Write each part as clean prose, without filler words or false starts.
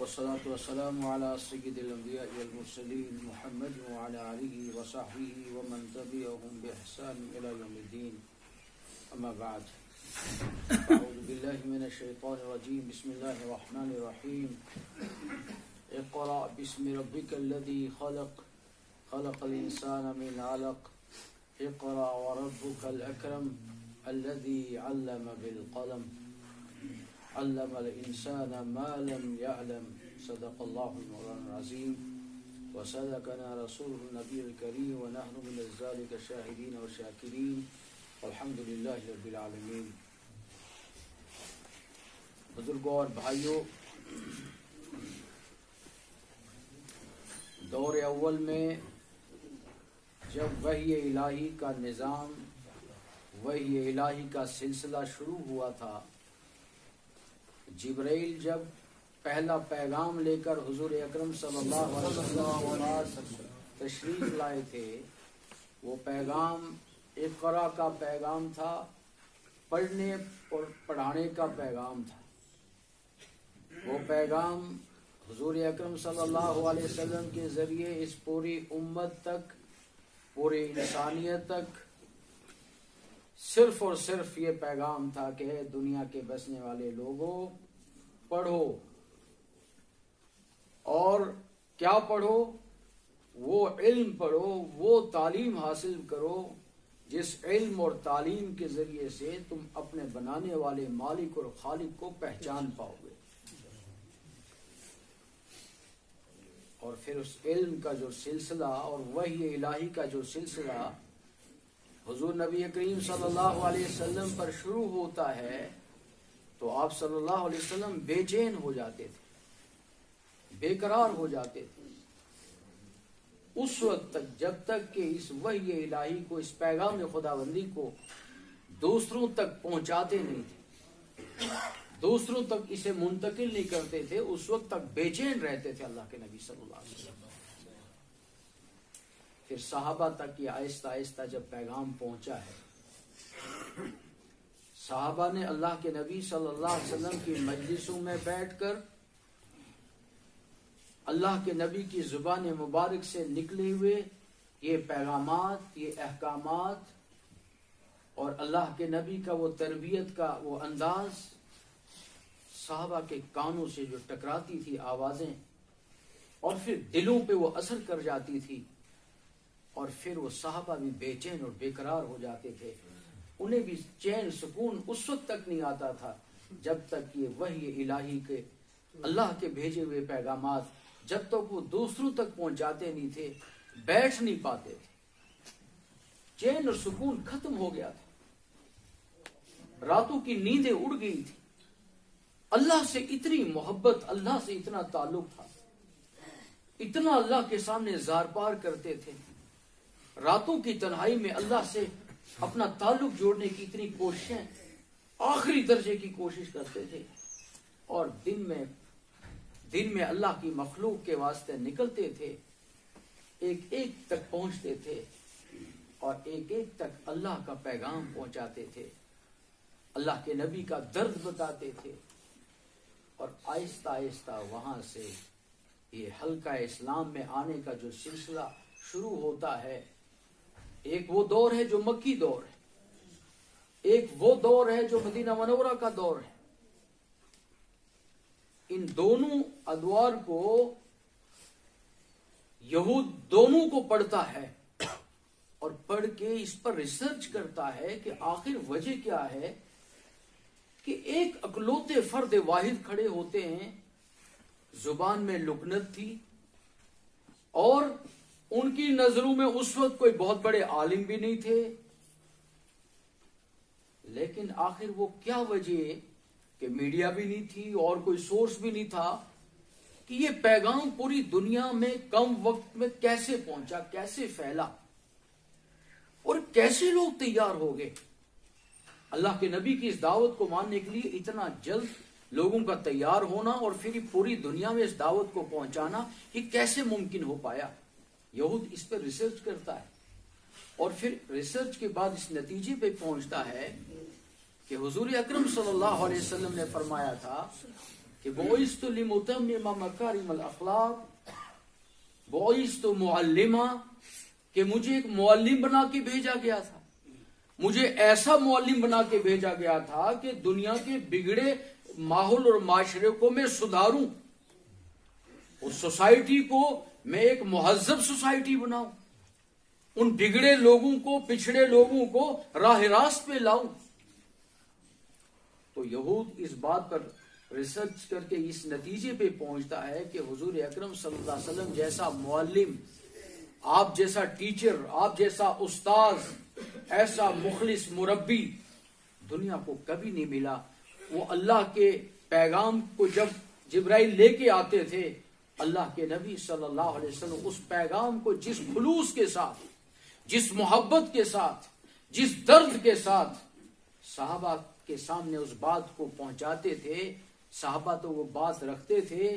والصلاة والسلام على سيد الأنبياء والمرسلين محمد وعلى آله وصحبه ومن تبعهم بإحسان إلى يوم الدين. أما بعد، أعوذ بالله من الشيطان الرجيم. بسم الله الرحمن الرحيم. اقرأ باسم ربك الذي خلق الإنسان من علق. اقرأ وربك الأكرم الذي علم بالقلم علم الإنسان ما لم يعلم. صدق الله المولانا العظيم وصدقنا رسوله النبي الكريم ونحن من ذلك الشاهدين والشاكرين والحمد لله رب العالمين. بزرگوں اور بھائیوں، دور اول میں جب وحی الہی کا نظام، وحی الہی کا سلسلہ شروع ہوا تھا، جبرائیل جب پہلا پیغام لے کر حضور اکرم صلی اللہ علیہ وسلم تشریف لائے تھے، وہ پیغام اقرا کا پیغام تھا، پڑھنے اور پڑھانے کا پیغام تھا. وہ پیغام حضور اکرم صلی اللہ علیہ وسلم کے ذریعے اس پوری امت تک، پوری انسانیت تک صرف اور صرف یہ پیغام تھا کہ اے دنیا کے بسنے والے لوگوں، پڑھو. اور کیا پڑھو؟ وہ علم پڑھو، وہ تعلیم حاصل کرو جس علم اور تعلیم کے ذریعے سے تم اپنے بنانے والے مالک اور خالق کو پہچان پاؤ گے. اور پھر اس علم کا جو سلسلہ اور وحی الہی کا جو سلسلہ حضور نبی کریم صلی اللہ علیہ وسلم پر شروع ہوتا ہے تو آپ صلی اللہ علیہ وسلم بے چین ہو جاتے تھے، بے قرار ہو جاتے تھے اس وقت تک جب تک کہ اس وحی الہی کو، اس پیغام خداوندی کو دوسروں تک پہنچاتے نہیں تھے، دوسروں تک اسے منتقل نہیں کرتے تھے. اس وقت تک بے چین رہتے تھے اللہ کے نبی صلی اللہ علیہ وسلم. پھر صحابہ تک یہ آہستہ آہستہ جب پیغام پہنچا ہے، صحابہ نے اللہ کے نبی صلی اللہ علیہ وسلم کی مجلسوں میں بیٹھ کر اللہ کے نبی کی زبان مبارک سے نکلے ہوئے یہ پیغامات، یہ احکامات اور اللہ کے نبی کا وہ تربیت کا وہ انداز صحابہ کے کانوں سے جو ٹکراتی تھی آوازیں، اور پھر دلوں پہ وہ اثر کر جاتی تھی، اور پھر وہ صحابہ بھی بے چین اور بے قرار ہو جاتے تھے. انہیں بھی چین سکون اس وقت تک نہیں آتا تھا جب تک یہ وحی الہی کے، اللہ کے بھیجے ہوئے پیغامات جب تک وہ دوسروں تک پہنچاتے نہیں تھے، بیٹھ نہیں پاتے تھے. چین اور سکون ختم ہو گیا تھا، راتوں کی نیندیں اڑ گئی تھی. اللہ سے اتنی محبت، اللہ سے اتنا تعلق تھا، اتنا اللہ کے سامنے زار پار کرتے تھے. راتوں کی تنہائی میں اللہ سے اپنا تعلق جوڑنے کی اتنی کوششیں، آخری درجے کی کوشش کرتے تھے. اور دن میں اللہ کی مخلوق کے واسطے نکلتے تھے، ایک ایک تک پہنچتے تھے اور ایک ایک تک اللہ کا پیغام پہنچاتے تھے، اللہ کے نبی کا درد بتاتے تھے. اور آہستہ آہستہ وہاں سے یہ حلقہ اسلام میں آنے کا جو سلسلہ شروع ہوتا ہے. ایک وہ دور ہے جو مکی دور ہے، ایک وہ دور ہے جو مدینہ منورہ کا دور ہے. ان دونوں ادوار کو یہود دونوں کو پڑھتا ہے اور پڑھ کے اس پر ریسرچ کرتا ہے کہ آخر وجہ کیا ہے کہ ایک اکلوتے فرد واحد کھڑے ہوتے ہیں، زبان میں لکنت تھی اور ان کی نظروں میں اس وقت کوئی بہت بڑے عالم بھی نہیں تھے، لیکن آخر وہ کیا وجہ کہ میڈیا بھی نہیں تھی اور کوئی سورس بھی نہیں تھا کہ یہ پیغام پوری دنیا میں کم وقت میں کیسے پہنچا، کیسے پھیلا اور کیسے لوگ تیار ہو گئے. اللہ کے نبی کی اس دعوت کو ماننے کے لیے اتنا جلد لوگوں کا تیار ہونا اور پھر پوری دنیا میں اس دعوت کو پہنچانا، یہ کیسے ممکن ہو پایا؟ یہود اس پر ریسرچ کرتا ہے اور پھر ریسرچ کے بعد اس نتیجے پہ پہنچتا ہے کہ حضور اکرم صلی اللہ علیہ وسلم نے فرمایا تھا کہ بعثت لمتمم مکارم الاخلاق، بعثت معلما، کہ مجھے ایک معلم بنا کے بھیجا گیا تھا، مجھے ایسا معلم بنا کے بھیجا گیا تھا کہ دنیا کے بگڑے ماحول اور معاشرے کو میں سدھاروں، اس سوسائٹی کو میں ایک مہذب سوسائٹی بناؤں، ان بگڑے لوگوں کو، پچھڑے لوگوں کو راہ راست پہ لاؤں۔ تو یہود اس بات پر ریسرچ کر کے اس نتیجے پہ پہنچتا ہے کہ حضور اکرم صلی اللہ علیہ وسلم جیسا معلم، آپ جیسا ٹیچر، آپ جیسا استاذ، ایسا مخلص مربی دنیا کو کبھی نہیں ملا۔ وہ اللہ کے پیغام کو جب جبرائیل لے کے آتے تھے، اللہ کے نبی صلی اللہ علیہ وسلم اس پیغام کو جس خلوص کے ساتھ، جس محبت کے ساتھ، جس درد کے ساتھ صحابہ کے سامنے اس بات کو پہنچاتے تھے، صحابہ تو وہ بات رکھتے تھے،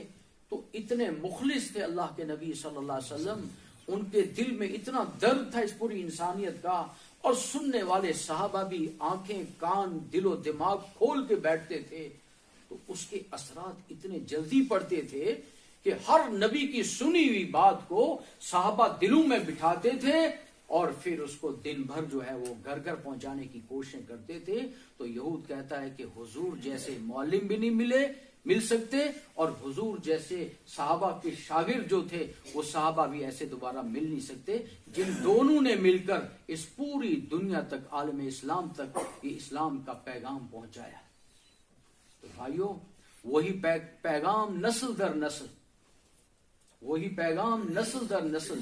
تو اتنے مخلص تھے اللہ کے نبی صلی اللہ علیہ وسلم، ان کے دل میں اتنا درد تھا اس پوری انسانیت کا، اور سننے والے صحابہ بھی آنکھیں، کان، دل و دماغ کھول کے بیٹھتے تھے، تو اس کے اثرات اتنے جلدی پڑتے تھے کہ ہر نبی کی سنی ہوئی بات کو صحابہ دلوں میں بٹھاتے تھے، اور پھر اس کو دن بھر جو ہے وہ گھر گھر پہنچانے کی کوششیں کرتے تھے۔ تو یہود کہتا ہے کہ حضور جیسے معلم بھی نہیں مل سکتے، اور حضور جیسے صحابہ کے شاگرد جو تھے وہ صحابہ بھی ایسے دوبارہ مل نہیں سکتے، جن دونوں نے مل کر اس پوری دنیا تک، عالم اسلام تک یہ اسلام کا پیغام پہنچایا۔ تو بھائیو، وہی پیغام نسل در نسل، وہی پیغام نسل در نسل۔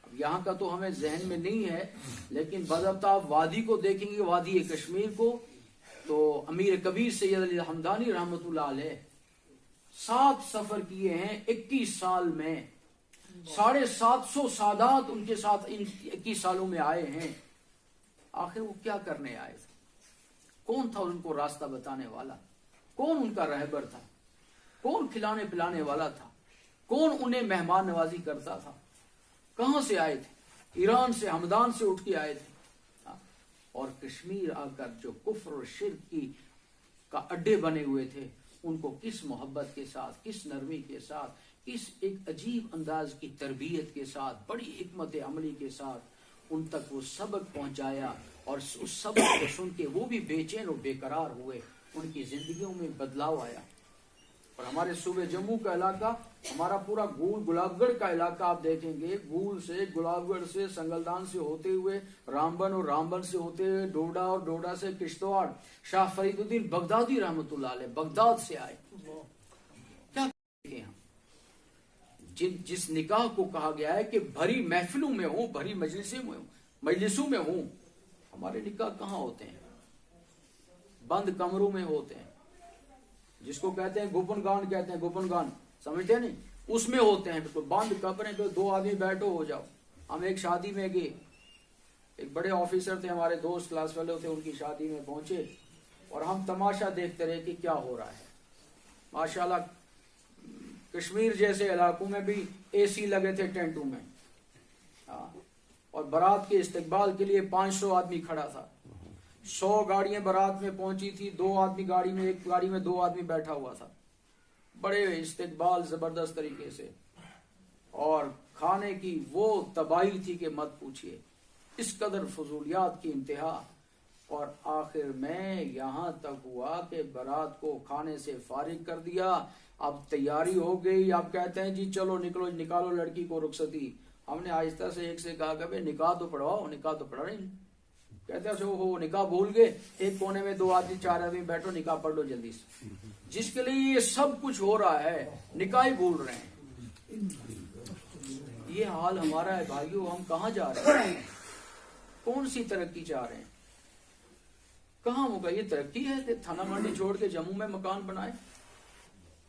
اب یہاں کا تو ہمیں ذہن میں نہیں ہے، لیکن باضابطہ آپ وادی کو دیکھیں گے، وادی کشمیر کو، تو امیر کبیر سید علی حمدانی رحمۃ اللہ علیہ 7 سفر کیے ہیں 21 سال میں، 750 سادات ان کے ساتھ ان 21 سالوں میں آئے ہیں۔ آخر وہ کیا کرنے آئے تھے؟ کون تھا ان کو راستہ بتانے والا؟ کون ان کا رہبر تھا؟ کون کھلانے پلانے والا تھا؟ کون انہیں مہمان نوازی کرتا تھا؟ کہاں سے آئے تھے؟ ایران سے، ہمدان سے اٹھ کے آئے تھے، اور کشمیر آ کر جو کفر اور شرک کا اڈے بنے ہوئے تھے، ان کو کس محبت کے ساتھ، کس نرمی کے ساتھ، کس ایک عجیب انداز کی تربیت کے ساتھ، بڑی حکمت عملی کے ساتھ ان تک وہ سبق پہنچایا، اور اس سبق کو سن کے وہ بھی بے چین اور بے قرار ہوئے، ان کی زندگیوں میں بدلاؤ آیا۔ اور ہمارے صوبے جموں کا علاقہ، ہمارا پورا گلاب گڑھ کا علاقہ آپ دیکھیں گے، گول سے، گلاب گڑھ سے، سنگلدان سے ہوتے ہوئے رامبن، اور رامبن سے ہوتے ہوئے ڈوڈا، اور ڈوڈا سے کشتواڑ، شاہ فرید الدین بغدادی رحمۃ اللہ علیہ بغداد سے آئے۔ کیا کہتے ہیں ہم؟ جس نکاح کو کہا گیا ہے کہ بھری محفلوں میں ہوں، بھری مجلسوں میں ہوں، ہمارے نکاح کہاں ہوتے ہیں؟ بند کمروں میں ہوتے ہیں، جس کو کہتے ہیں گوپن گان، کہتے ہیں گوپن گان، سمجھتے ہیں نہیں؟ اس میں ہوتے ہیں، بالکل بند کمرے پہ 2 آدمی بیٹھو ہو جاؤ۔ ہم ایک شادی میں گئے، ایک بڑے آفیسر تھے ہمارے دوست، کلاس فیلو تھے، ان کی شادی میں پہنچے، اور ہم تماشا دیکھتے رہے کہ کیا ہو رہا ہے۔ ماشاءاللہ کشمیر جیسے علاقوں میں بھی اے سی لگے تھے ٹینٹوں میں، اور برات کے استقبال کے لیے 500 آدمی کھڑا تھا، 100 گاڑیاں برات میں پہنچی تھی، 2 آدمی گاڑی میں، ایک گاڑی میں 2 آدمی بیٹھا ہوا تھا، بڑے استقبال زبردست طریقے سے، اور کھانے کی وہ تباہی تھی کہ مت پوچھئے، اس قدر فضولیات کی انتہا۔ اور آخر میں یہاں تک ہوا کہ برات کو کھانے سے فارغ کر دیا، اب تیاری ہو گئی، اب کہتے ہیں جی چلو نکالو لڑکی کو رخصتی۔ ہم نے آہستہ سے ایک سے کہا کہ بھئی نکاح تو پڑھواؤ، نکاح تو پڑھا نہیں۔ کہتے ہیں ہو نکاح بھول گئے، ایک کونے میں 2 آدمی 4 آدمی بیٹھو، نکاح پڑھ لو جلدی سے۔ جس کے لیے یہ سب کچھ ہو رہا ہے، نکاح ہی بھول رہے ہیں۔ یہ حال ہمارا ہے بھائیو، ہم کہاں جا رہے ہیں؟ کون سی ترقی چاہ رہے ہیں؟ کہاں ہوگا یہ ترقی؟ ہے کہ تھانہ منڈی چھوڑ کے جموں میں مکان بنائیں،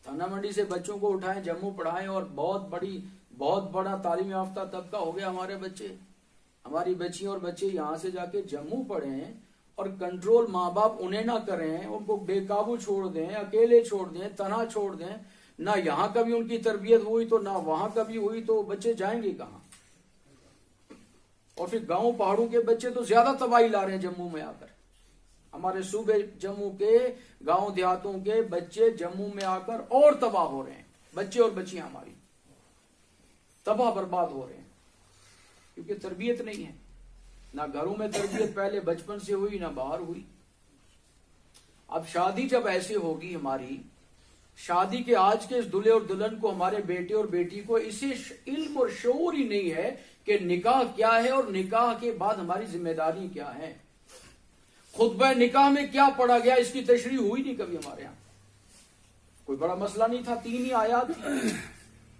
تھانہ منڈی سے بچوں کو اٹھائیں، جموں پڑھائیں، اور بہت بڑا تعلیم یافتہ طبقہ ہو گیا ہمارے بچے، ہماری بچیاں اور بچے یہاں سے جا کے جموں پڑھیں، اور کنٹرول ماں باپ انہیں نہ کریں، ان کو بے قابو چھوڑ دیں، اکیلے چھوڑ دیں، تنہا چھوڑ دیں، نہ یہاں کبھی ان کی تربیت ہوئی تو نہ وہاں کبھی ہوئی، تو بچے جائیں گے کہاں؟ اور پھر گاؤں پہاڑوں کے بچے تو زیادہ تباہی لا رہے ہیں جموں میں آ کر۔ ہمارے صوبے جموں کے گاؤں دیہاتوں کے بچے جموں میں آ کر اور تباہ ہو رہے ہیں، بچے اور بچیاں ہماری تباہ برباد ہو رہے ہیں، کیونکہ تربیت نہیں ہے، نہ گھروں میں تربیت پہلے بچپن سے ہوئی نہ باہر ہوئی۔ اب شادی جب ایسے ہوگی ہماری، شادی کے آج کے اس دلہے اور دلہن کو، ہمارے بیٹے اور بیٹی کو اسے علم اور شعور ہی نہیں ہے کہ نکاح کیا ہے اور نکاح کے بعد ہماری ذمہ داری کیا ہے۔ خطبہ نکاح میں کیا پڑھا گیا اس کی تشریح ہوئی نہیں کبھی ہمارے یہاں، کوئی بڑا مسئلہ نہیں تھا، 3 ہی آیات۔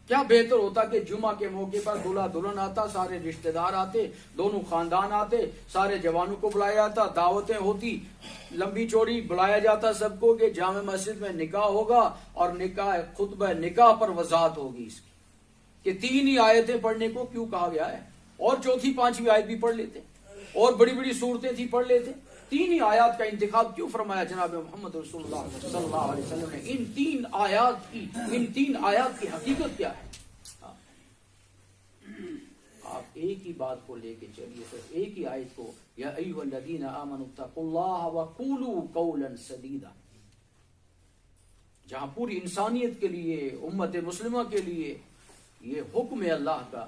کیا بہتر ہوتا کہ جمعہ کے موقع پر دلہا دلہن آتا، سارے رشتہ دار آتے، دونوں خاندان آتے، سارے جوانوں کو بلایا جاتا، دعوتیں ہوتی، لمبی چوڑی بلایا جاتا سب کو کہ جامع مسجد میں نکاح ہوگا اور نکاح خطبہ نکاح پر وضاحت ہوگی اس کی کہ 3 ہی آیتیں پڑھنے کو کیوں کہا گیا ہے، اور چوتھی 5ویں آیت بھی پڑھ لیتے، اور بڑی بڑی صورتیں تھی پڑھ لیتے، 3 ہی آیات کا انتخاب کیوں فرمایا جناب محمد رسول اللہ صلی اللہ علیہ وسلم نے؟ ان 3 آیات کی حقیقت کیا ہے؟ آپ ایک ہی بات کو لے کے چلیے سر، ایک ہی آیت کو، یا ایھا الذین آمنوا اتقوا اللہ وقولوا قولا سدیدا، جہاں پوری انسانیت کے لیے، امت مسلمہ کے لیے یہ حکم ہے اللہ کا۔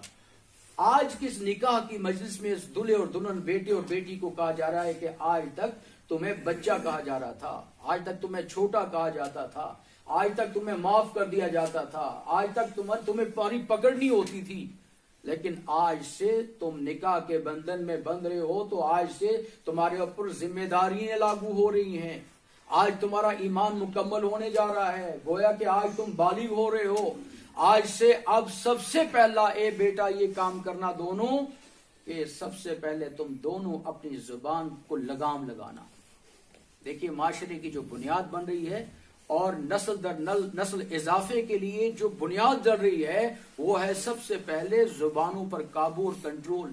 آج کس نکاح کی مجلس میں اس دلہے اور دلہن، بیٹے اور بیٹی کو کہا جا رہا ہے کہ آج تک تمہیں بچہ کہا جا رہا تھا، آج تک تمہیں چھوٹا کہا جاتا تھا، آج تک تمہیں معاف کر دیا جاتا تھا، آج تک تمہیں پاری پکڑنی ہوتی تھی، لیکن آج سے تم نکاح کے بندھن میں بندھ رہے ہو تو آج سے تمہارے اوپر ذمہ داریاں لاگو ہو رہی ہیں، آج تمہارا ایمان مکمل ہونے جا رہا ہے، گویا کہ آج تم بالغ ہو رہے ہو۔ آج سے اب سب سے پہلا اے بیٹا یہ کام کرنا دونوں کہ سب سے پہلے تم دونوں اپنی زبان کو لگام لگانا۔ دیکھیے معاشرے کی جو بنیاد بن رہی ہے اور نسل در نسل اضافے کے لیے جو بنیاد ڈل رہی ہے وہ ہے سب سے پہلے زبانوں پر قابو اور کنٹرول۔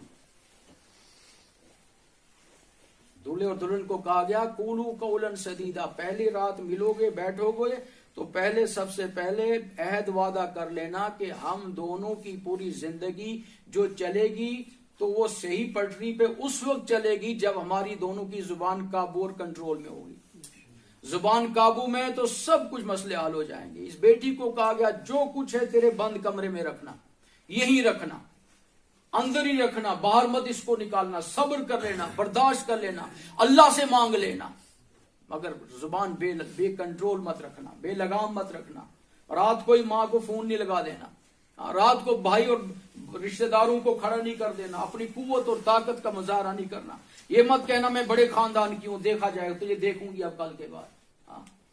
دولہے اور دلہن کو کہا گیا قولوا قولا سدیدا، پہلی رات ملو گے بیٹھو گے تو پہلے سب سے پہلے عہد وعدہ کر لینا کہ ہم دونوں کی پوری زندگی جو چلے گی تو وہ صحیح پٹری پہ اس وقت چلے گی جب ہماری دونوں کی زبان قابو اور کنٹرول میں ہوگی۔ زبان قابو میں تو سب کچھ مسئلے حل ہو جائیں گے۔ اس بیٹی کو کہا گیا جو کچھ ہے تیرے بند کمرے میں رکھنا، یہی رکھنا، اندر ہی رکھنا، باہر مت اس کو نکالنا، صبر کر لینا، برداشت کر لینا، اللہ سے مانگ لینا، مگر زبان بے کنٹرول مت رکھنا، بے لگام مت رکھنا۔ رات کو ہی ماں کو فون نہیں لگا دینا، رات کو بھائی اور رشتہ داروں کو کھڑا نہیں کر دینا، اپنی قوت اور طاقت کا مظاہرہ نہیں کرنا۔ یہ مت کہنا میں بڑے خاندان کی ہوں، دیکھا جائے تو یہ دیکھوں گی اب کل کے بعد۔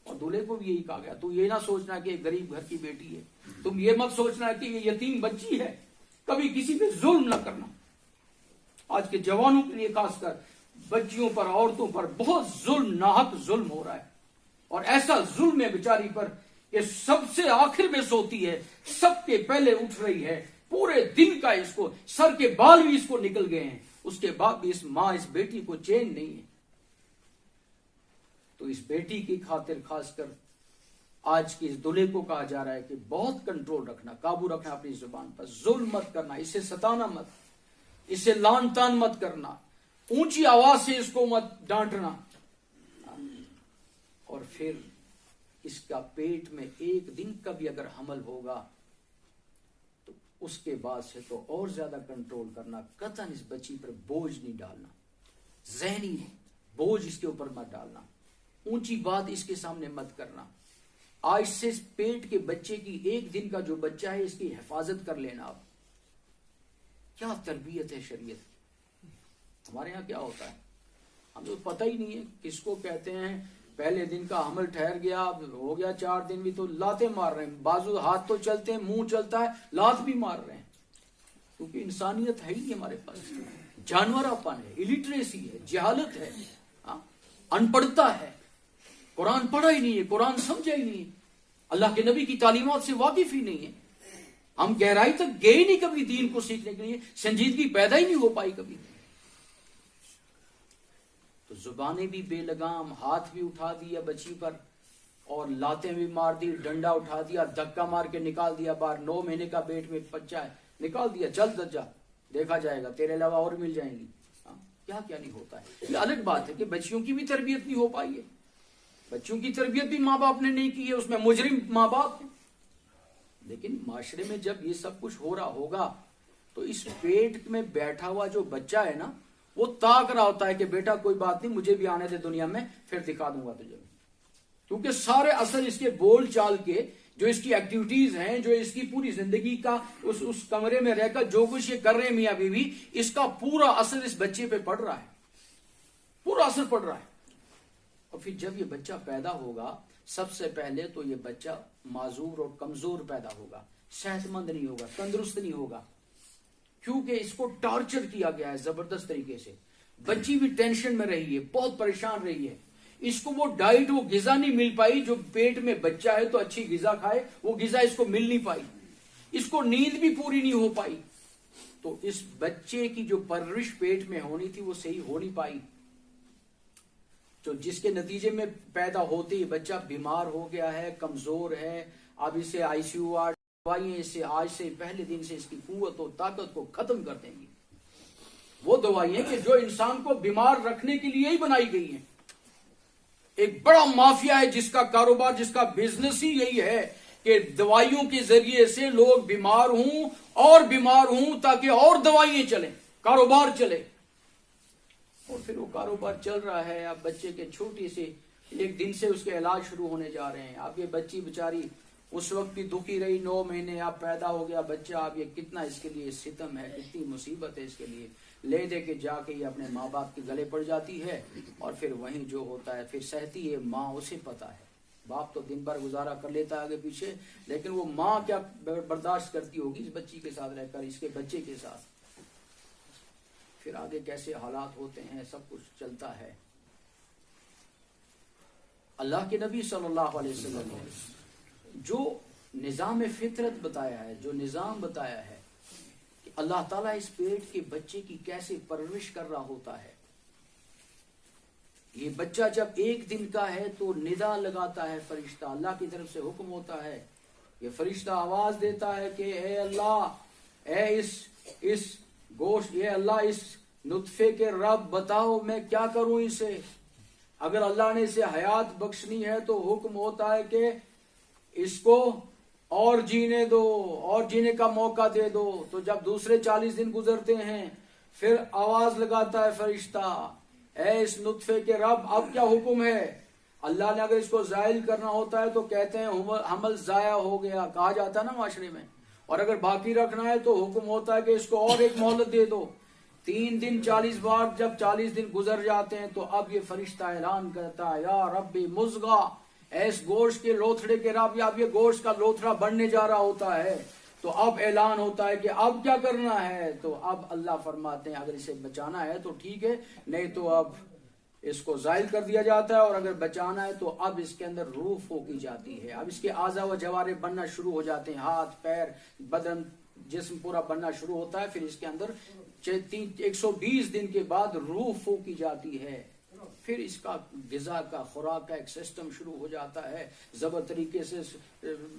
اور دولہے کو بھی یہی کہا گیا تو یہ نہ سوچنا کہ ایک غریب گھر کی بیٹی ہے، تم یہ مت سوچنا کہ یہ یتیم بچی ہے، کبھی کسی پہ ظلم نہ کرنا۔ آج کے جوانوں کے لیے خاص کر بچیوں پر، عورتوں پر بہت ظلم، ناحق ظلم ہو رہا ہے، اور ایسا ظلم ہے بیچاری پر کہ سب سے آخر میں سوتی ہے، سب کے پہلے اٹھ رہی ہے، پورے دن کا اس کو سر کے بال بھی اس کو نکل گئے ہیں، اس کے بعد بھی اس ماں اس بیٹی کو چین نہیں ہے۔ تو اس بیٹی کی خاطر خاص کر آج کی اس دلہے کو کہا جا رہا ہے کہ بہت کنٹرول رکھنا، قابو رکھنا اپنی زبان پر، ظلم مت کرنا، اسے ستانا مت، اسے لان تان مت کرنا، اونچی آواز سے اس کو مت ڈانٹنا، اور پھر اس کا پیٹ میں ایک دن کا بھی اگر حمل ہوگا تو اس کے بعد سے تو اور زیادہ کنٹرول کرنا، قطعاً اس بچی پر بوجھ نہیں ڈالنا، ذہنی بوجھ اس کے اوپر مت ڈالنا، اونچی بات اس کے سامنے مت کرنا۔ آج سے اس پیٹ کے بچے کی ایک دن کا جو بچہ ہے اس کی حفاظت کر لینا۔ آپ کیا تربیت ہے شریعت؟ ہمارے ہاں کیا ہوتا ہے ہمیں تو پتہ ہی نہیں ہے کس کو کہتے ہیں، پہلے دن کا حمل ٹھہر گیا، ہو گیا 4 دن بھی تو لاتیں مار رہے ہیں، بازو ہاتھ تو چلتے ہیں، منہ چلتا ہے، لات بھی مار رہے ہیں، کیونکہ انسانیت ہے ہی نہیں ہمارے پاس، جانوراپن ہے، الٹریسی ہے، جہالت ہے، ان پڑھتا ہے، قرآن پڑھا ہی نہیں ہے، قرآن سمجھا ہی نہیں ہے، اللہ کے نبی کی تعلیمات سے واقف ہی نہیں ہے، ہم گہرائی تک گئے ہی نہیں کبھی دین کو سیکھنے کے لیے، سنجیدگی پیدا ہی نہیں ہو پائی کبھی۔ تو زبانیں بھی بے لگام، ہاتھ بھی اٹھا دیا بچی پر اور لاتیں بھی مار دی، ڈنڈا اٹھا دیا، دھکا مار کے نکال دیا باہر، 9 مہینے کا پیٹ میں بچہ ہے، نکال دیا، چل جا، دیکھا جائے گا، تیرے علاوہ اور مل جائیں گی۔ کیا کیا نہیں ہوتا ہے. یہ الگ بات ہے کہ بچیوں کی بھی تربیت نہیں ہو پائی ہے, بچوں کی تربیت بھی ماں باپ نے نہیں کی ہے, اس میں مجرم ماں باپ ہیں. لیکن معاشرے میں جب یہ سب کچھ ہو رہا ہوگا تو اس پیٹ میں بیٹھا ہوا جو بچہ ہے نا, وہ تاک رہا ہوتا ہے کہ بیٹا کوئی بات نہیں, مجھے بھی آنے دے دنیا میں, پھر دکھا دوں گا تجھے. کیونکہ سارے اثر اس کے بول چال کے, جو اس کی ایکٹیویٹیز ہیں, جو اس کی پوری زندگی کا اس کمرے میں رہ کر جو کچھ یہ کر رہے ہیں میاں بیوی, اس کا پورا اثر اس بچے پہ پڑ رہا ہے, پورا اثر پڑ رہا ہے. اور پھر جب یہ بچہ پیدا ہوگا, سب سے پہلے تو یہ بچہ معذور اور کمزور پیدا ہوگا, صحت مند نہیں ہوگا, تندرست نہیں ہوگا, کیونکہ اس کو ٹارچر کیا گیا ہے زبردست طریقے سے. بچی بھی ٹینشن میں رہی ہے, بہت پریشان رہی ہے. اس کو وہ ڈائٹ, وہ غذا نہیں مل پائی جو پیٹ میں بچہ ہے تو اچھی غذا کھائے, وہ غذا اس کو مل نہیں پائی. اس کو نیند بھی پوری نہیں ہو پائی. تو اس بچے کی جو پرورش پیٹ میں ہونی تھی وہ صحیح ہو نہیں پائی, جو جس کے نتیجے میں پیدا ہوتے ہی بچہ بیمار ہو گیا ہے, کمزور ہے. اب اسے آئی سی یو وارڈ, دوائیں اسے آج سے پہلے دن سے اس کی قوت و طاقت کو ختم کر دیں گی. وہ دوائیں کہ جو انسان کو بیمار رکھنے کے لیے ہی بنائی گئی ہیں. ایک بڑا مافیا ہے جس کا کاروبار, جس کا بزنس ہی یہی ہے کہ دوائیوں کے ذریعے سے لوگ بیمار ہوں اور بیمار ہوں تاکہ اور دوائیں چلیں, کاروبار چلے. اور پھر وہ کاروبار چل رہا ہے. اب بچے کے چھوٹی سی ایک دن سے اس کے علاج شروع ہونے جا رہے ہیں. اب یہ بچی بیچاری اس وقت بھی دکھی رہی, 9 مہینے اب پیدا ہو گیا بچہ. اب یہ کتنا اس کے لیے ستم ہے, کتنی مصیبت ہے اس کے لیے. لے دے کے جا کے یہ اپنے ماں باپ کے گلے پڑ جاتی ہے, اور پھر وہیں جو ہوتا ہے پھر سہتی ہے ماں, اسے پتا ہے. باپ تو دن بھر گزارا کر لیتا ہے آگے پیچھے, لیکن وہ ماں کیا برداشت کرتی ہوگی اس بچی کے ساتھ رہ کر, اس کے بچے کے ساتھ. پھر آگے کیسے حالات ہوتے ہیں, سب کچھ چلتا ہے. اللہ کے نبی صلی اللہ علیہ وسلم نے جو نظام فطرت بتایا ہے, جو نظام بتایا ہے کہ اللہ تعالیٰ اس پیٹ کے بچے کی کیسے پرورش کر رہا ہوتا ہے. یہ بچہ جب 1 دن کا ہے تو ندا لگاتا ہے فرشتہ, اللہ کی طرف سے حکم ہوتا ہے. یہ فرشتہ آواز دیتا ہے کہ اے اللہ, اے اس گوشت, یہ اللہ اس نطفے کے رب بتاؤ میں کیا کروں اسے. اگر اللہ نے اسے حیات بخشنی ہے تو حکم ہوتا ہے کہ اس کو اور جینے دو, اور جینے کا موقع دے دو. تو جب دوسرے 40 دن گزرتے ہیں پھر آواز لگاتا ہے فرشتہ, اے اس نطفے کے رب اب کیا حکم ہے. اللہ نے اگر اس کو زائل کرنا ہوتا ہے تو کہتے ہیں حمل ضائع ہو گیا, کہا جاتا ہے نا معاشرے میں. اور اگر باقی رکھنا ہے تو حکم ہوتا ہے کہ اس کو اور ایک مہلت دے دو. 3 دن 40 بار جب 40 دن گزر جاتے ہیں تو اب یہ فرشتہ اعلان کرتا ہے, یا ربی مزغا, ایس گوشت کے لوتھڑے کے رب, یا اب یہ گوشت کا لوتھڑا بڑھنے جا رہا ہوتا ہے. تو اب اعلان ہوتا ہے کہ اب کیا کرنا ہے. تو اب اللہ فرماتے ہیں اگر اسے بچانا ہے تو ٹھیک ہے, نہیں تو اب اس کو زائل کر دیا جاتا ہے. اور اگر بچانا ہے تو اب اس کے اندر روح پھونکی جاتی ہے. اب اس کے اعضاء و جوارح بننا شروع ہو جاتے ہیں, ہاتھ پیر بدن جسم پورا بننا شروع ہوتا ہے. پھر اس کے اندر 120 دن کے بعد روح پھونکی جاتی ہے. پھر اس کا غذا کا خوراک کا ایک سسٹم شروع ہو جاتا ہے. زبر طریقے سے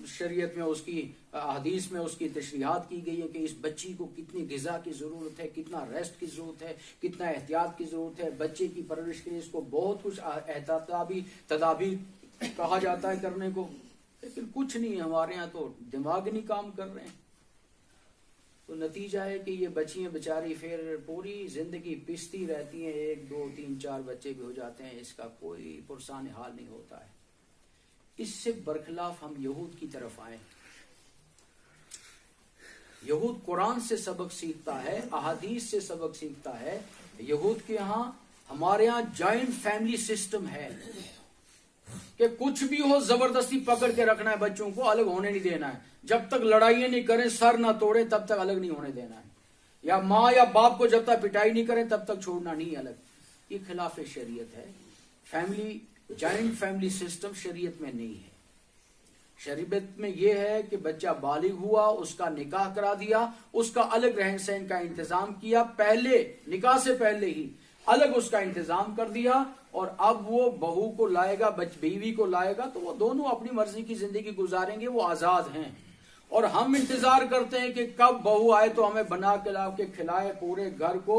شریعت میں اس کی حدیث میں اس کی تشریحات کی گئی ہے کہ اس بچی کو کتنی غذا کی ضرورت ہے, کتنا ریسٹ کی ضرورت ہے, کتنا احتیاط کی ضرورت ہے. بچے کی پرورش کے لیے اس کو بہت کچھ احتیاطی تدابیر کہا جاتا ہے کرنے کو, لیکن کچھ نہیں. ہمارے ہاں تو دماغ نہیں کام کر رہے ہیں. تو نتیجہ ہے کہ یہ بچیاں بیچاری پھر پوری زندگی پستی رہتی ہیں. 1 2 3 4 بچے بھی ہو جاتے ہیں, اس کا کوئی پرسان حال نہیں ہوتا ہے. اس سے برخلاف ہم یہود کی طرف آئیں. یہود قرآن سے سبق سیکھتا ہے, احادیث سے سبق سیکھتا ہے. یہود کے ہاں, ہمارے ہاں جوائنٹ فیملی سسٹم ہے کہ کچھ بھی ہو زبردستی پکڑ کے رکھنا ہے, بچوں کو الگ ہونے نہیں دینا ہے. جب تک لڑائیاں نہیں کریں, سر نہ توڑے, تب تک الگ نہیں ہونے دینا ہے. یا ماں یا باپ کو جب تک پٹائی نہیں کریں تب تک چھوڑنا نہیں الگ. یہ خلاف شریعت ہے. فیملی جوائنٹ فیملی سسٹم شریعت میں نہیں ہے. شریعت میں یہ ہے کہ بچہ بالغ ہوا, اس کا نکاح کرا دیا, اس کا الگ رہن سہن کا انتظام کیا, پہلے نکاح سے پہلے ہی الگ اس کا انتظام کر دیا. اور اب وہ بہو کو لائے گا, بیوی کو لائے گا, تو وہ دونوں اپنی مرضی کی زندگی گزاریں گے, وہ آزاد ہیں. اور ہم انتظار کرتے ہیں کہ کب بہو آئے تو ہمیں بنا کے لا کے کھلائے پورے گھر کو,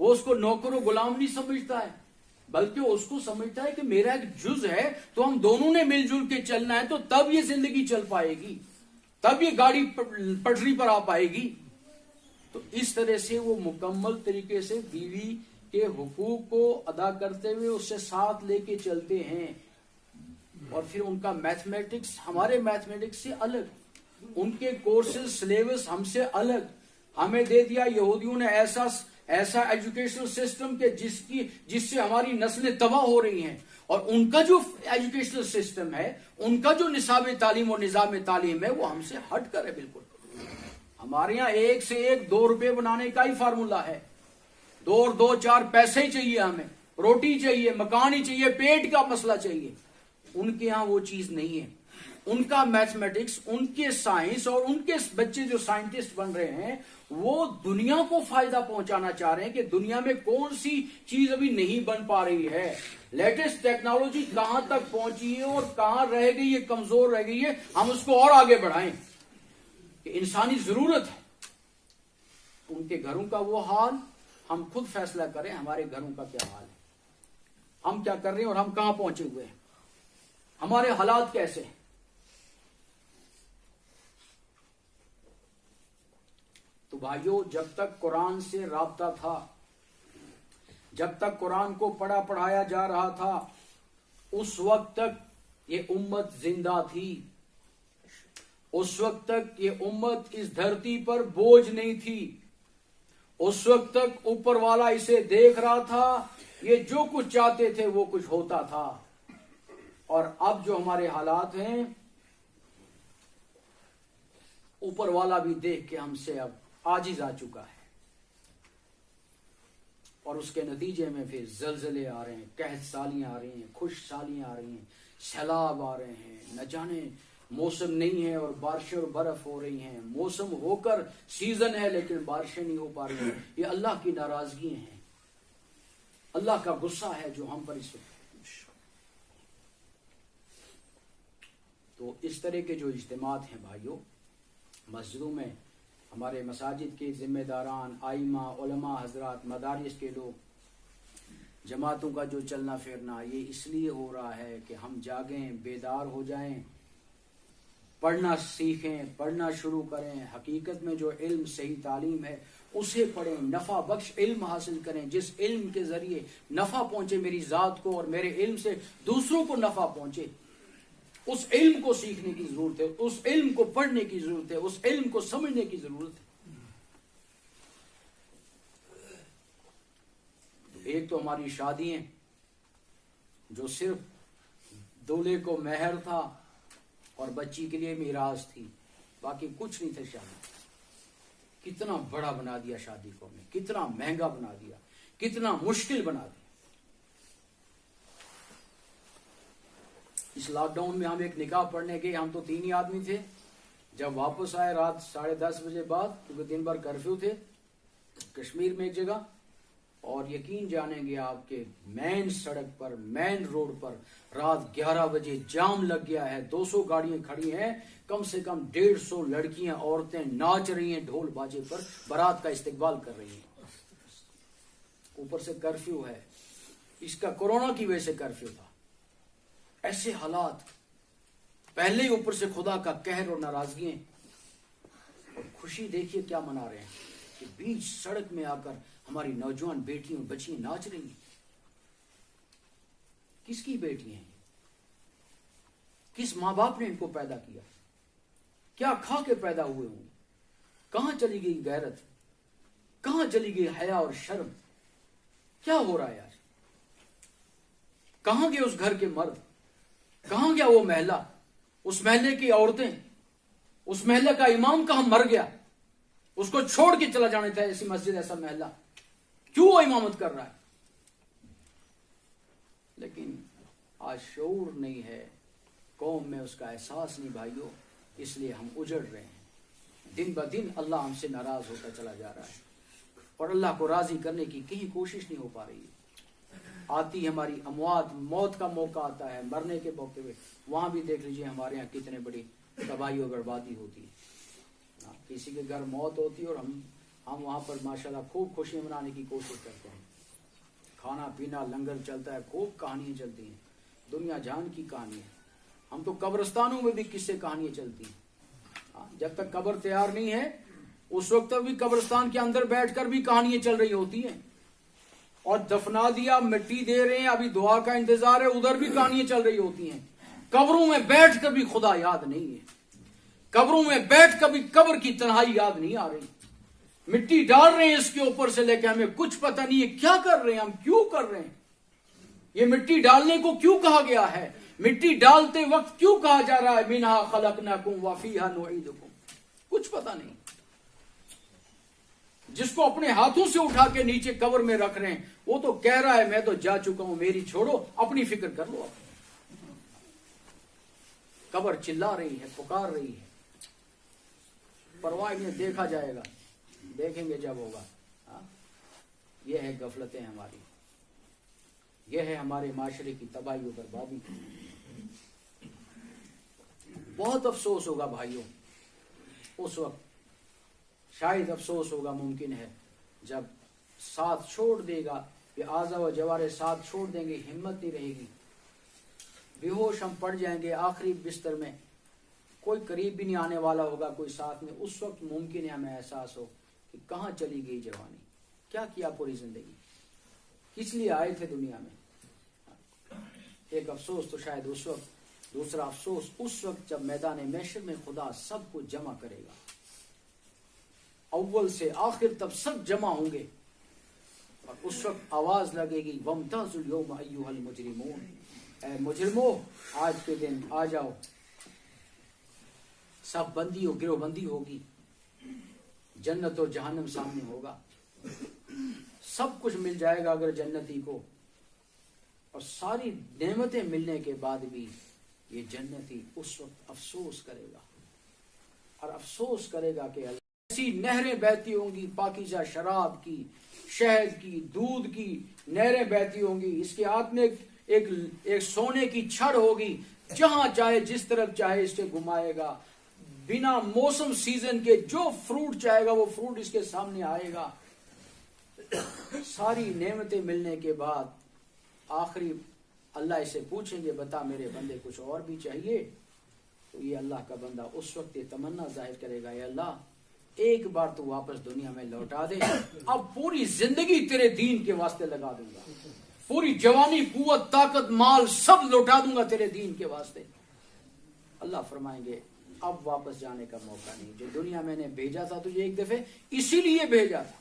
وہ اس کو نوکر و غلام نہیں سمجھتا ہے، بلکہ اس کو سمجھتا ہے کہ میرا ایک جز ہے، تو ہم دونوں نے مل جل کے چلنا ہے، تو تب یہ زندگی چل پائے گی، تب یہ گاڑی پٹری پر آ پائے گی۔ تو اس طرح سے وہ مکمل طریقے سے بیوی کے حقوق کو ادا کرتے ہوئے اس سے ساتھ لے کے چلتے ہیں۔ اور پھر ان کا میتھمیٹکس ہمارے میتھمیٹکس سے الگ، ان کے کورسز سلیبس ہم سے الگ، ہمیں دے دیا یہودیوں نے ایسا ایجوکیشنل سسٹم کہ جس سے ہماری نسلیں تباہ ہو رہی ہیں، اور ان کا جو ایجوکیشنل سسٹم ہے، ان کا جو نصاب تعلیم اور نظام تعلیم ہے، وہ ہم سے ہٹ کر ہے بالکل۔ ہمارے یہاں 1 سے 1 2 روپے بنانے کا ہی فارمولا ہے، 2 اور 2 4 پیسے ہی چاہیے، ہمیں روٹی چاہیے، مکان ہی چاہیے، پیٹ کا مسئلہ چاہیے۔ ان کے ہاں وہ چیز نہیں ہے، ان کا میتھمیٹکس، ان کے سائنس، اور ان کے بچے جو سائنٹسٹ بن رہے ہیں وہ دنیا کو فائدہ پہنچانا چاہ رہے ہیں کہ دنیا میں کون سی چیز ابھی نہیں بن پا رہی ہے، لیٹسٹ ٹیکنالوجی کہاں تک پہنچی ہے اور کہاں رہ گئی ہے، کمزور رہ گئی ہے، ہم اس کو اور آگے بڑھائیں کہ انسانی ضرورت ہے۔ ان کے گھروں کا وہ حال، ہم خود فیصلہ کریں ہمارے گھروں کا کیا حال ہے، ہم کیا کر رہے ہیں اور ہم کہاں پہنچے ہوئے ہیں، ہمارے حالات کیسے ہیں۔ تو بھائیو، جب تک قرآن سے رابطہ تھا، جب تک قرآن کو پڑھایا جا رہا تھا، اس وقت تک یہ امت زندہ تھی، اس وقت تک یہ امت اس دھرتی پر بوجھ نہیں تھی، اس وقت تک اوپر والا اسے دیکھ رہا تھا، یہ جو کچھ چاہتے تھے وہ کچھ ہوتا تھا۔ اور اب جو ہمارے حالات ہیں، اوپر والا بھی دیکھ کے ہم سے اب عاجز آ چکا ہے، اور اس کے نتیجے میں پھر زلزلے آ رہے ہیں، قحط سالیاں آ رہی ہیں، خشک سالیاں آ رہی ہیں، سیلاب آ رہے ہیں، نہ جانے موسم نہیں ہے اور بارشیں اور برف ہو رہی ہیں، موسم ہو کر سیزن ہے لیکن بارشیں نہیں ہو پا رہی ہیں۔ یہ اللہ کی ناراضگی ہیں، اللہ کا غصہ ہے جو ہم پر اس وقت۔ تو اس طرح کے جو اجتماعات ہیں بھائیوں، مسجدوں میں ہمارے مساجد کے ذمہ داران، آئمہ، علماء حضرات، مدارس کے لوگ، جماعتوں کا جو چلنا پھرنا، یہ اس لیے ہو رہا ہے کہ ہم جاگیں، بیدار ہو جائیں، پڑھنا سیکھیں، پڑھنا شروع کریں، حقیقت میں جو علم، صحیح تعلیم ہے اسے پڑھیں، نفع بخش علم حاصل کریں، جس علم کے ذریعے نفع پہنچے میری ذات کو اور میرے علم سے دوسروں کو نفع پہنچے، اس علم کو سیکھنے کی ضرورت ہے، اس علم کو پڑھنے کی ضرورت ہے، اس علم کو سمجھنے کی ضرورت ہے۔ ایک تو ہماری شادیاں جو صرف دولہے کو مہر تھا اور بچی کے لیے میراث تھی، باقی کچھ نہیں تھا۔ شادی کتنا بڑا بنا دیا شادی کو، ہمیں کتنا مہنگا بنا دیا، کتنا مشکل بنا دیا۔ اس لاک ڈاؤن میں ہم ایک نکاح پڑھنے گئے، ہم تو 3 ہی آدمی تھے، جب واپس آئے رات 10:30 بجے بعد، کیونکہ دن بھر کرفیو تھے کشمیر میں ایک جگہ، اور یقین جانیں گے آپ کے مین سڑک پر، مین روڈ پر رات 11 بجے جام لگ گیا ہے، 200 گاڑیاں کھڑی ہیں، کم سے کم 150 لڑکیاں، عورتیں ناچ رہی ہیں ڈھول باجے پر، بارات کا استقبال کر رہی ہیں، اوپر سے کرفیو ہے، اس کا کورونا کی وجہ سے کرفیو تھا۔ ایسے حالات، پہلے ہی اوپر سے خدا کا قہر اور ناراضگیاں، اور خوشی دیکھیے کیا منا رہے ہیں کہ بیچ سڑک میں آ کر ہماری نوجوان بیٹیاں بچیاں ناچ رہی ہیں۔ کس کی بیٹیاں ہیں؟ کس ماں باپ نے ان کو پیدا کیا؟ کیا کھا کے پیدا ہوئے ہوں؟ کہاں چلی گئی غیرت؟ کہاں چلی گئی حیا اور شرم؟ کیا ہو رہا ہے آج؟ کہاں گئے اس گھر کے مرد؟ کہاں گیا وہ محلہ، اس محلے کی عورتیں؟ اس محلے کا امام کہاں مر گیا؟ اس کو چھوڑ کے چلا جانا تھا ایسی مسجد، ایسا محلہ، کیوں وہ امامت کر رہا ہے؟ لیکن آج شعور نہیں ہے قوم میں، اس کا احساس نہیں بھائیوں، اس لیے ہم اجڑ رہے ہیں، دن بدن اللہ ہم سے ناراض ہوتا چلا جا رہا ہے، اور اللہ کو راضی کرنے کی کہیں کوشش نہیں ہو پا رہی ہے۔ آتی ہماری اموات، موت کا موقع آتا ہے، مرنے کے موقع پہ، وہاں بھی دیکھ لیجئے ہمارے یہاں کتنے بڑی تباہی و بربادی ہوتی ہے۔ کسی کے گھر موت ہوتی ہے اور ہم ہم وہاں پر ماشاءاللہ خوب خوشیاں منانے کی کوشش کرتے ہیں, کھانا پینا لنگر چلتا ہے, خوب کہانیاں چلتی ہیں, دنیا جان کی کہانی ہے. ہم تو قبرستانوں میں بھی قصے کہانیاں چلتی ہیں. جب تک قبر تیار نہیں ہے اس وقت بھی قبرستان کے اندر بیٹھ کر بھی کہانیاں چل رہی ہوتی ہیں, اور دفنا دیا مٹی دے رہے ہیں ابھی دعا کا انتظار ہے, ادھر بھی کہانیاں چل رہی ہوتی ہیں. قبروں میں بیٹھ کر بھی خدا یاد نہیں ہے, قبروں میں بیٹھ کر بھی قبر کی تنہائی یاد نہیں آ رہی. مٹی ڈال رہے ہیں اس کے اوپر سے لے کے ہمیں کچھ پتہ نہیں ہے کیا کر رہے ہیں, ہم کیوں کر رہے ہیں, یہ مٹی ڈالنے کو کیوں کہا گیا ہے, مٹی ڈالتے وقت کیوں کہا جا رہا ہے منہا خلقناکم وفیہا نعیدکم, کچھ پتہ نہیں. جس کو اپنے ہاتھوں سے اٹھا کے نیچے قبر میں رکھ رہے ہیں وہ تو کہہ رہا ہے میں تو جا چکا ہوں, میری چھوڑو, اپنی فکر کر لو. قبر چلا رہی ہے, پکار رہی ہے, پرواہ نہیں, دیکھا جائے گا, دیکھیں گے جب ہوگا. یہ ہے غفلتیں ہماری, یہ ہے ہمارے معاشرے کی تباہی و بربادی. بہت افسوس ہوگا بھائیوں اس وقت, شاید افسوس ہوگا, ممکن ہے جب ساتھ چھوڑ دے گا, کہ اعضا و جوارے ساتھ چھوڑ دیں گے, ہمت نہیں رہے گی, بے ہوش ہم پڑ جائیں گے آخری بستر میں, کوئی قریب بھی نہیں آنے والا ہوگا کوئی ساتھ میں. اس وقت ممکن ہے ہمیں احساس ہو کہ کہاں چلی گئی جوانی, کیا کیا پوری زندگی, کس لیے آئے تھے دنیا میں. ایک افسوس تو شاید اس وقت, دوسرا افسوس اس وقت جب میدان محشر میں خدا سب کو جمع کرے گا, اول سے آخر تک سب جمع ہوں گے, اور اس وقت آواز لگے گی وامتازوا اليوم ایھا المجرمون, اے مجرمو آج کے دن آ جاؤ. سب بندی و گروہ بندی ہوگی, جنت اور جہنم سامنے ہوگا, سب کچھ مل جائے گا اگر جنتی کو, اور ساری نعمتیں ملنے کے بعد بھی یہ جنتی اس وقت افسوس کرے گا, اور افسوس کرے گا کہ ایسی نہریں بہتی ہوں گی پاکیزہ شراب کی, شہد کی, دودھ کی نہریں بہتی ہوں گی, اس کے ہاتھ میں ایک سونے کی چھڑ ہوگی, جہاں چاہے جس طرف چاہے اس سے گھمائے گا, بنا موسم سیزن کے جو فروٹ چاہے گا وہ فروٹ اس کے سامنے آئے گا. ساری نعمتیں ملنے کے بعد آخری اللہ اسے پوچھیں گے بتا میرے بندے کچھ اور بھی چاہیے, تو یہ اللہ کا بندہ اس وقت یہ تمنا ظاہر کرے گا, یا اللہ ایک بار تو واپس دنیا میں لوٹا دے, اب پوری زندگی تیرے دین کے واسطے لگا دوں گا, پوری جوانی قوت طاقت مال سب لوٹا دوں گا تیرے دین کے واسطے. اللہ فرمائیں گے اب واپس جانے کا موقع نہیں, جو دنیا میں نے بھیجا تھا تجھے ایک دفعہ اسی لیے بھیجا تھا,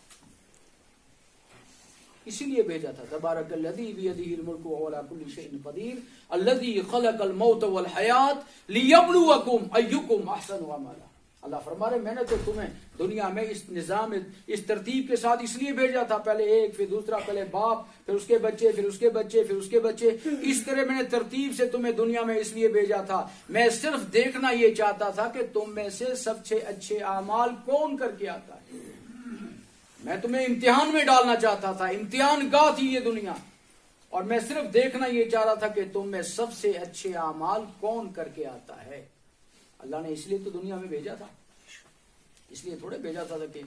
اسی لیے بھیجا تھا. تبارک الذی بیدہ الملک وہو علی کل شیء قدیر الذی خلق الموت والحیات لیبلوکم ایکم احسن عملا. اللہ فرما رہے میں نے تو تمہیں دنیا میں اس نظام اس ترتیب کے ساتھ اس لیے بھیجا تھا, پہلے ایک پھر دوسرا, پہلے باپ پھر اس کے بچے پھر اس کے بچے پھر اس کے بچے, اس طرح میں نے ترتیب سے تمہیں دنیا میں اس لیے بھیجا تھا. میں صرف دیکھنا یہ چاہتا تھا کہ تم میں سے سب سے اچھے اعمال کون کر کے آتا ہے. میں تمہیں امتحان میں ڈالنا چاہتا تھا, امتحان گاہ تھی یہ دنیا, اور میں صرف دیکھنا یہ چاہ رہا تھا کہ تم میں سب سے اچھے اعمال کون کر کے آتا ہے. اللہ نے اس لیے تو دنیا میں بھیجا تھا, اس لیے تھوڑے بھیجا تھا کہ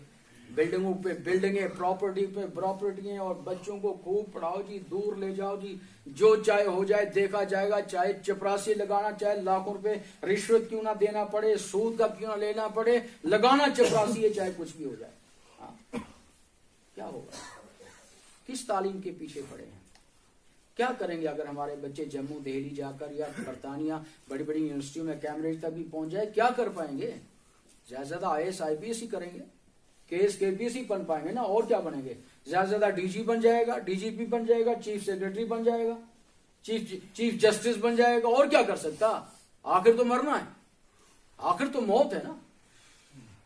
بلڈنگوں پہ بلڈنگیں, پراپرٹی پہ پراپرٹیاں, اور بچوں کو خوب پڑھاؤ جی, دور لے جاؤ جی, جو چاہے ہو جائے, دیکھا جائے گا, چاہے چپراسی لگانا, چاہے لاکھوں روپے رشوت کیوں نہ دینا پڑے, سود کا کیوں نہ لینا پڑے, لگانا چپراسی ہے, چاہے کچھ بھی ہو جائے. کیا ہوگا, کس تعلیم کے پیچھے پڑے ہیں, کیا کریں گے اگر ہمارے بچے جموں دہلی جا کر یا برطانیہ بڑی بڑی یونیورسٹیوں میں کیمبرج تک بھی پہنچ جائے, کیا کر پائیں گے؟ زیادہ زیادہ I S I P S ہی کریں گے, کیس کے پی ایس ہی بن پائیں گے نا, اور کیا بنیں گے؟ زیادہ زیادہ ڈی جی بن جائے گا, ڈی جی پی بن جائے گا, چیف سیکرٹری بن جائے گا, چیف جسٹس بن جائے گا, اور کیا کر سکتا. آخر تو مرنا ہے, آخر تو موت ہے نا.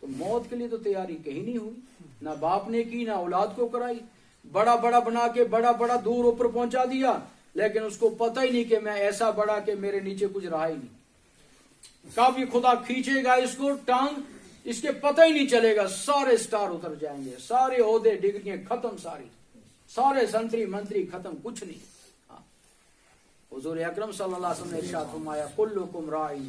تو موت کے لیے تو تیاری کہیں نہیں ہوئی, نہ باپ نے کی, نہ اولاد کو کرائی. بڑا بڑا بنا کے بڑا بڑا دور اوپر پہنچا دیا, لیکن اس کو پتہ ہی نہیں کہ میں ایسا بڑا کہ میرے نیچے کچھ رہا ہی نہیں. کافی خدا کھینچے گا اس کو ٹانگ, اس کے پتہ ہی نہیں چلے گا, سارے سٹار اتر جائیں گے, سارے عہدے ڈگریاں ختم, سارے سنتری منتری ختم, کچھ نہیں. حضور اکرم صلی اللہ علیہ وسلم نے ارشاد فرمایا کلکم راعی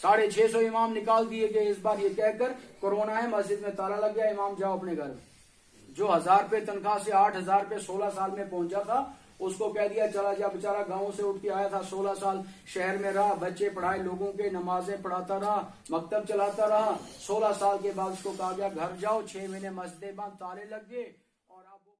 650 امام نکال دیے گئے اس بار یہ کہہ کر کورونا ہے مسجد میں تالا لگ گیا امام جاؤ اپنے گھر. جو 1000 روپے تنخواہ سے 8000 روپے 16 سال میں پہنچا تھا اس کو کہہ دیا چلا جا. بیچارہ گاؤں سے اٹھ کے آیا تھا 16 سال شہر میں رہا, بچے پڑھائے لوگوں کے, نمازیں پڑھاتا رہا, مکتب چلاتا رہا. 16 سال کے بعد اس کو کہا گیا گھر جاؤ, 6 مہینے مسجدیں بند, تالے لگ گئے.